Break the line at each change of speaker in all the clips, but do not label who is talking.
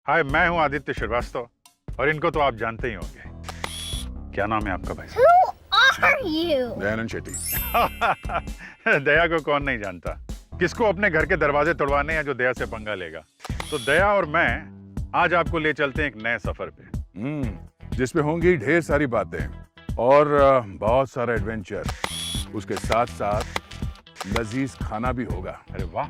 हाय, मैं हूं आदित्य श्रीवास्तव और इनको तो आप जानते ही होंगे। क्या नाम है आपका भाई?
Who are you?
Dayanand Shetty.
दया को कौन नहीं जानता, किसको अपने घर के दरवाजे तोड़वाने हैं जो दया से पंगा लेगा। तो दया और मैं आज आपको ले चलते हैं एक नए सफर पे।
जिसमें होंगी ढेर सारी बातें और बहुत सारा एडवेंचर। उसके साथ साथ लजीज खाना भी होगा।
अरे वाह,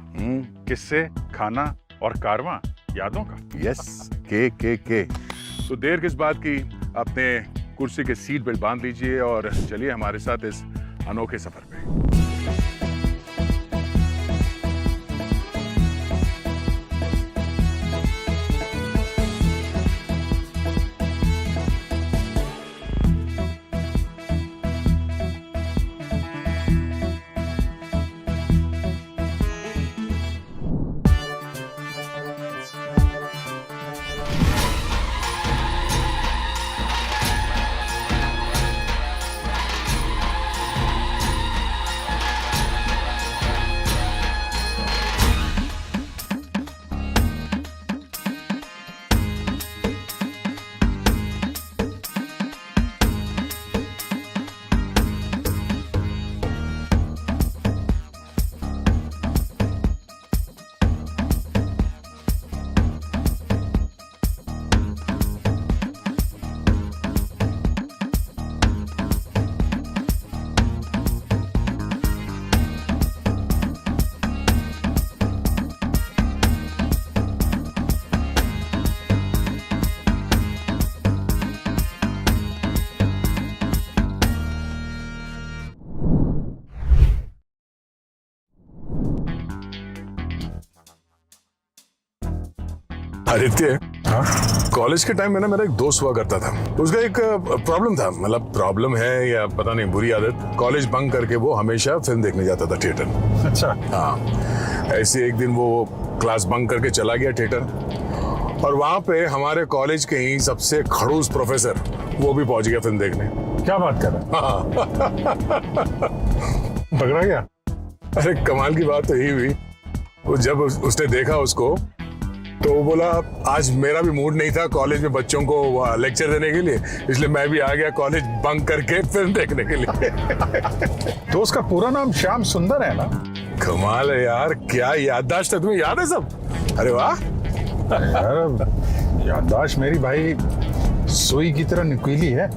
किससे? खाना और कारवां यादों का।
यस, के। तो देर किस बात की, अपने कुर्सी के सीट बेल्ट बांध लीजिए और चलिए हमारे साथ इस अनोखे सफर पे। आदित्य, कॉलेज के टाइम में ना मेरा एक दोस्त हुआ करता था। उसका एक प्रॉब्लम था, मतलब प्रॉब्लम है या पता नहीं, बुरी आदत। कॉलेज बंक करके वो हमेशा फिल्म देखने जाता था थिएटर।
अच्छा।
हाँ, ऐसे एक दिन वो क्लास बंक करके चला गया थिएटर और वहां पे हमारे कॉलेज के ही सबसे खड़ूस प्रोफेसर वो भी पहुंच गया फिल्म देखने।
क्या बात कर रहे हैं? पकड़ा गया?
अरे कमाल की बात तो यही हुई, वो जब उसने देखा उसको तो वो बोला आज मेरा भी मूड नहीं था कॉलेज में बच्चों को लेक्चर देने के लिए, इसलिए मैं भी आ गया कॉलेज बंक करके फिल्म देखने के लिए।
तो उसका पूरा नाम श्याम सुंदर है ना?
कमाल है यार, क्या याददाश्त है, तुम्हें याद है सब? अरे वाह
यार, याददाश्त मेरी भाई सुई की तरह नुकीली है।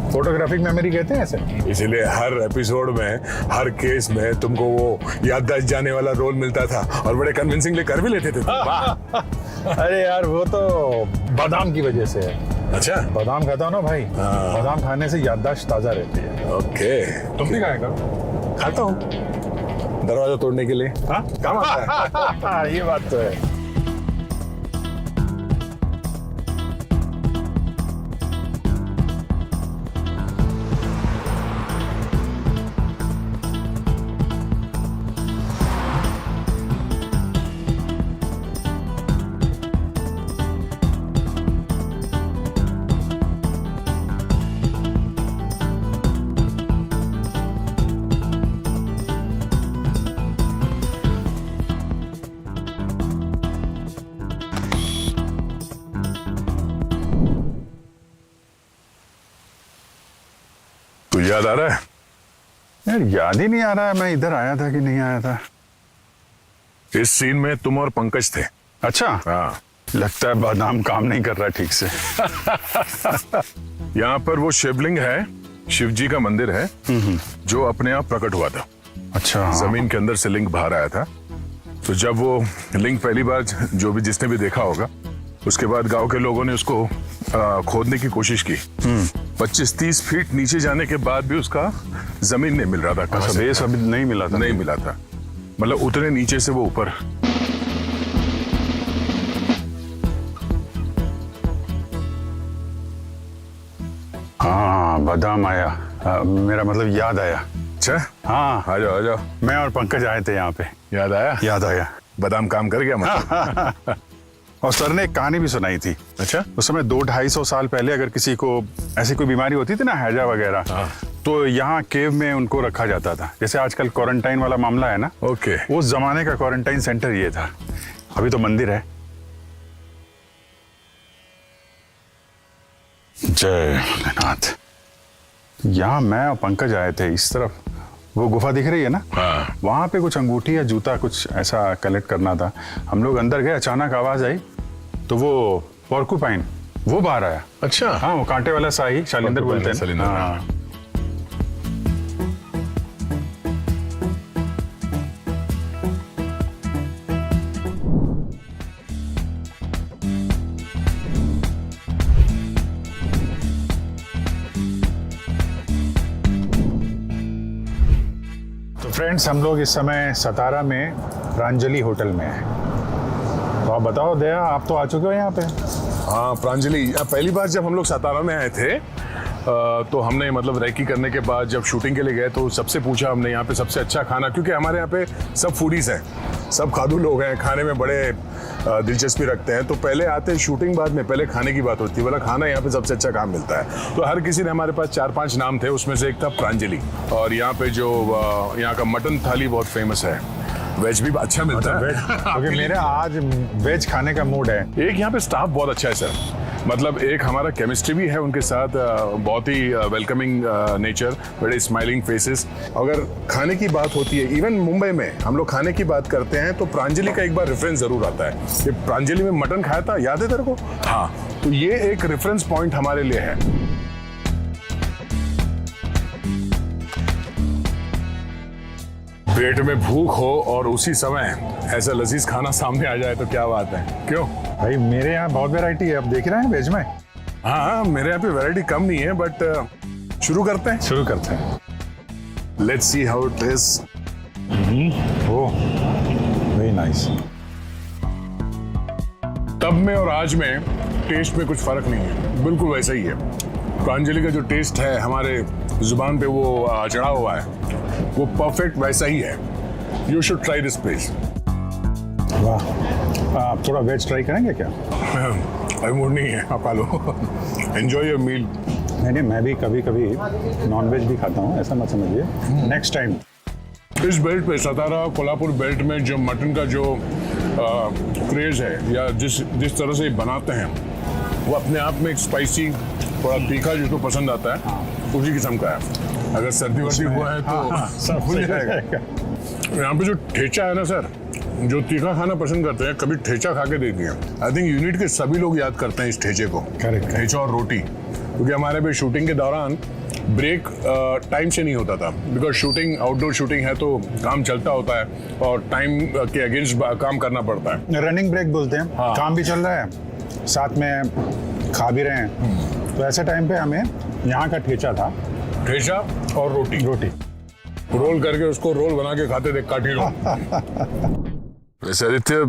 फोटोग्राफिक मेमोरी कहते हैं ऐसे।
इसीलिए हर एपिसोड में, हर केस में तुमको वो याददाश्त जाने वाला रोल मिलता था और बड़े कन्विंसिंगली कर भी लेते थे तुम। वाह।
अरे यार, वो तो बादाम की वजह से है।
अच्छा,
बादाम खाता हूँ ना भाई, बादाम खाने से याददाश्त ताजा रहती है।
ओके।
तुम भी खाया करो।
खाता हूँ, दरवाजा तोड़ने के लिए।
हाँ?
काम आता है।
ये बात तो है।
याद आ रहा है?
यार याद ही नहीं आ रहा है मैं इधर आया था कि नहीं आया था।
इस सीन में तुम और पंकज थे।
अच्छा।
हाँ,
लगता है बादाम काम नहीं कर रहा ठीक से।
यहाँ पर वो शिवलिंग है, शिव जी का मंदिर है जो अपने आप प्रकट हुआ था।
अच्छा।
जमीन के अंदर से लिंग बाहर आया था। तो जब वो लिंग पहली बार, जो भी जिसने भी देखा होगा, उसके बाद गांव के लोगों ने उसको खोदने की कोशिश की। 25-30 फीट नीचे जाने के बाद भी उसका जमीन नहीं मिल रहा था। कहाँ से?
बेस अभी नहीं मिला था।
नहीं मिला था, मतलब उतने नीचे से वो ऊपर।
हाँ, बादाम आया। मेरा मतलब याद आया।
अच्छा,
हाँ,
आ जाओ आ जाओ।
मैं और पंकज आए थे यहाँ पे।
याद आया?
याद आया।
बादाम काम कर गया मतलब।
और सर ने एक कहानी भी सुनाई थी।
अच्छा।
उस समय 200-250 साल पहले अगर किसी को ऐसी कोई बीमारी होती थी ना, हैजा वगैरह, तो यहाँ केव में उनको रखा जाता था। जैसे आजकल क्वारंटाइन वाला मामला है ना,
ओके।
उस जमाने का क्वारंटाइन सेंटर ये था। अभी तो मंदिर है। जय भोलेनाथ। यहाँ मैं और पंकज आए थे, इस तरफ वो गुफा दिख रही है ना,
हाँ।
वहाँ पे कुछ अंगूठी या जूता कुछ ऐसा कलेक्ट करना था। हम लोग अंदर गए, अचानक आवाज आई तो वो पोर्कुपाइन वो बाहर आया।
अच्छा।
हाँ, वो कांटे वाला शाही शालिंदर बोलते हैं।
शालिंदर,
हाँ। तो फ्रेंड्स, हम लोग इस समय सतारा में प्रांजलि होटल में हैं। तो आप बताओ दया, आप तो आ चुके हो यहाँ पे।
हाँ प्रांजलि, पहली बार जब हम लोग सतारा में आए थे तो हमने मतलब रेकी करने के बाद जब शूटिंग के लिए गए तो सबसे पूछा हमने यहाँ पे सबसे अच्छा खाना, क्योंकि हमारे यहाँ पे सब फूडीज हैं, सब खादू लोग हैं, खाने में बड़े दिलचस्पी रखते हैं। तो पहले आते हैं शूटिंग, बाद में पहले खाने की बात होती है, बोला खाना यहाँ पे सबसे अच्छा काम मिलता है। तो हर किसी ने, हमारे पास 4-5 नाम थे, उसमें से एक था प्रांजलि। और यहाँ पे जो यहाँ का मटन थाली बहुत फेमस है, वेज भी अच्छा मिलता है।
क्योंकि मेरा आज वेज खाने का मूड है।
एक यहाँ पे स्टाफ बहुत अच्छा है सर, मतलब एक हमारा केमिस्ट्री भी है उनके साथ, बहुत ही वेलकमिंग नेचर, बड़े स्माइलिंग फेसेस। अगर खाने की बात होती है, इवन मुंबई में हम लोग खाने की बात करते हैं तो प्रांजलि का एक बार रेफरेंस जरूर आता है कि प्रांजलि में मटन खाया था, याद है तेरे को? हाँ, तो ये एक रेफरेंस पॉइंट हमारे लिए है। पेट में भूख हो और उसी समय ऐसा लजीज खाना सामने आ जाए तो क्या बात है, क्यों?
भाई मेरे यहाँ बहुत वैरायटी है, आप देख रहे हैं वेज में।
हाँ, मेरे यहाँ पे वैरायटी कम नहीं है, बट शुरू करते हैं। Let's see how it is.
Oh, very nice.
तब में और आज में टेस्ट में कुछ फर्क नहीं है, बिल्कुल वैसा ही है। प्रांजलि का जो टेस्ट है हमारे जुबान पे वो चढ़ा हुआ है, वो परफेक्ट वैसा ही है। You should try this place.
वाह, आप थोड़ा वेज ट्राई करेंगे क्या?
अभी मूड नहीं है, आप खा लो। Enjoy your meal.
नहीं, मैं भी कभी कभी नॉन वेज भी खाता हूँ, ऐसा मत समझिए। Next time.
इस बेल्ट पे, सतारा कोल्हापुर बेल्ट में जो मटन का जो क्रेज है, या जिस तरह से बनाते हैं, वो अपने आप में एक स्पाइसी, थोड़ा तीखा जिसको पसंद आता है, उसी किस्म का है। अगर सर्दी वर्दी हुआ है तो
सब हो जाएगा।
यहाँ पे जो ठेचा है ना सर, जो तीखा खाना पसंद करते हैं, कभी ठेचा खा के देखिए। आई थिंक यूनिट के सभी लोग याद करते हैं इस ठेचे को।
करेक्ट।
ठेचा और रोटी, क्योंकि हमारे पे शूटिंग के दौरान ब्रेक टाइम से नहीं होता था, बिकॉज शूटिंग आउटडोर शूटिंग है तो काम चलता होता है और टाइम के अगेंस्ट काम करना पड़ता है।
रनिंग ब्रेक बोलते हैं।
हाँ।
काम भी चल रहा है, साथ में खा भी रहे हैं। तो ऐसे टाइम पे हमें यहाँ का ठेचा था,
ठेचा और रोटी रोल करके उसको रोल बना के खाते थे, काठी रोल। वैसे आदित्य,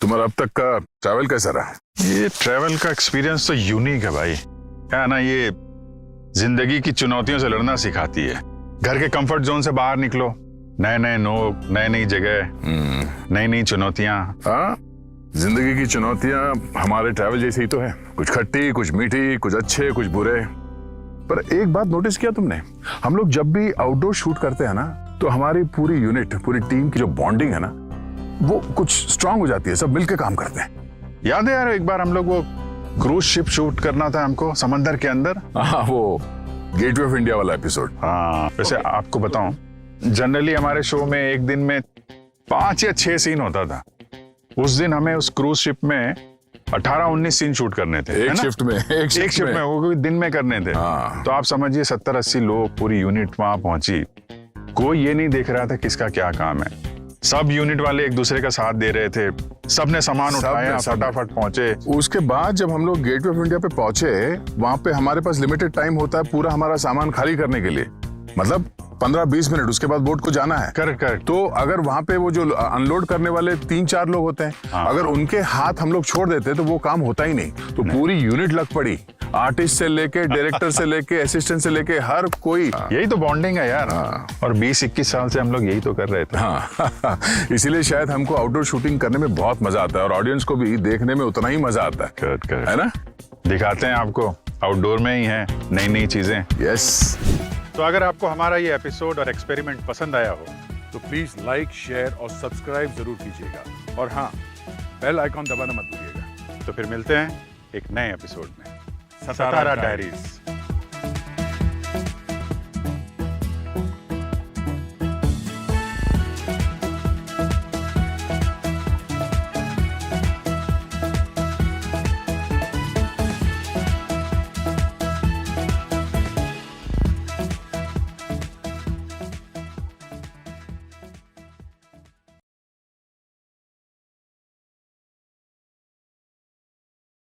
तुम्हारा अब तक का ट्रैवल कैसा रहा?
ये ट्रैवल का एक्सपीरियंस तो यूनिक है भाई। क्या ना, ये जिंदगी की चुनौतियों से लड़ना सिखाती है। घर के कंफर्ट जोन से बाहर निकलो, नए नए लोग, नई नई जगह, नई नई चुनौतियां।
हाँ, जिंदगी की चुनौतियां हमारे ट्रैवल जैसी ही तो है, कुछ खट्टी, कुछ मीठी, कुछ अच्छे, कुछ बुरे। पर एक बात नोटिस किया तुमने, हम लोग जब भी आउटडोर शूट करते हैं ना, तो हमारी पूरी यूनिट, पूरी टीम की जो बॉन्डिंग है ना, वो कुछ स्ट्रांग हो जाती है, सब मिलकर काम करते हैं।
याद है यार, एक बार हम लोग वो क्रूज शिप शूट करना था हमको, समंदर के अंदर।
हाँ, वो गेटवे ऑफ इंडिया वाला एपिसोड।
हाँ, वैसे आपको बताऊं, जनरली हमारे शो में एक दिन में 5 या 6 सीन होता था। उस दिन हमें उस क्रूज शिप में 18-19 सीन शूट करने थे,
एक शिफ्ट में, एक शिफ्ट में,
वो भी दिन में करने थे।
हाँ।
तो आप समझिए 70-80 लोग, पूरी यूनिट वहां पहुंची। कोई ये नहीं देख रहा था किसका क्या काम है। सब यूनिट वाले एक दूसरे का साथ दे रहे थे, सबने सामान उठाया, फटाफट पहुंचे।
उसके बाद जब हम लोग गेटवे ऑफ इंडिया पे पहुंचे, वहां पे हमारे पास लिमिटेड टाइम होता है पूरा हमारा सामान खाली करने के लिए, मतलब 15-20 मिनट, उसके बाद बोट को जाना है।
करेक्ट।
तो अगर वहां पे वो जो अनलोड करने वाले 3-4 लोग होते हैं,
हाँ।
अगर उनके हाथ हम लोग छोड़ देते तो वो काम होता ही नहीं। तो पूरी यूनिट लग पड़ी, आर्टिस्ट से लेके, डायरेक्टर से लेके, असिस्टेंट से लेके, हर कोई।
यही तो बॉन्डिंग है यार। और 20-21 साल से हम लोग यही तो कर रहे थे।
हाँ, इसीलिए शायद हमको आउटडोर शूटिंग करने में बहुत मजा आता है और ऑडियंस को भी देखने में उतना ही मजा आता है।
करेक्ट।
है ना?
दिखाते हैं आपको, आउटडोर में ही है नई नई चीजें।
यस।
तो अगर आपको हमारा ये एपिसोड और एक्सपेरिमेंट पसंद आया हो
तो प्लीज लाइक, शेयर और सब्सक्राइब जरूर कीजिएगा। और हाँ, बेल आइकॉन दबाना मत भूलिएगा।
तो फिर मिलते हैं एक नए एपिसोड में। सतारा डायरीज।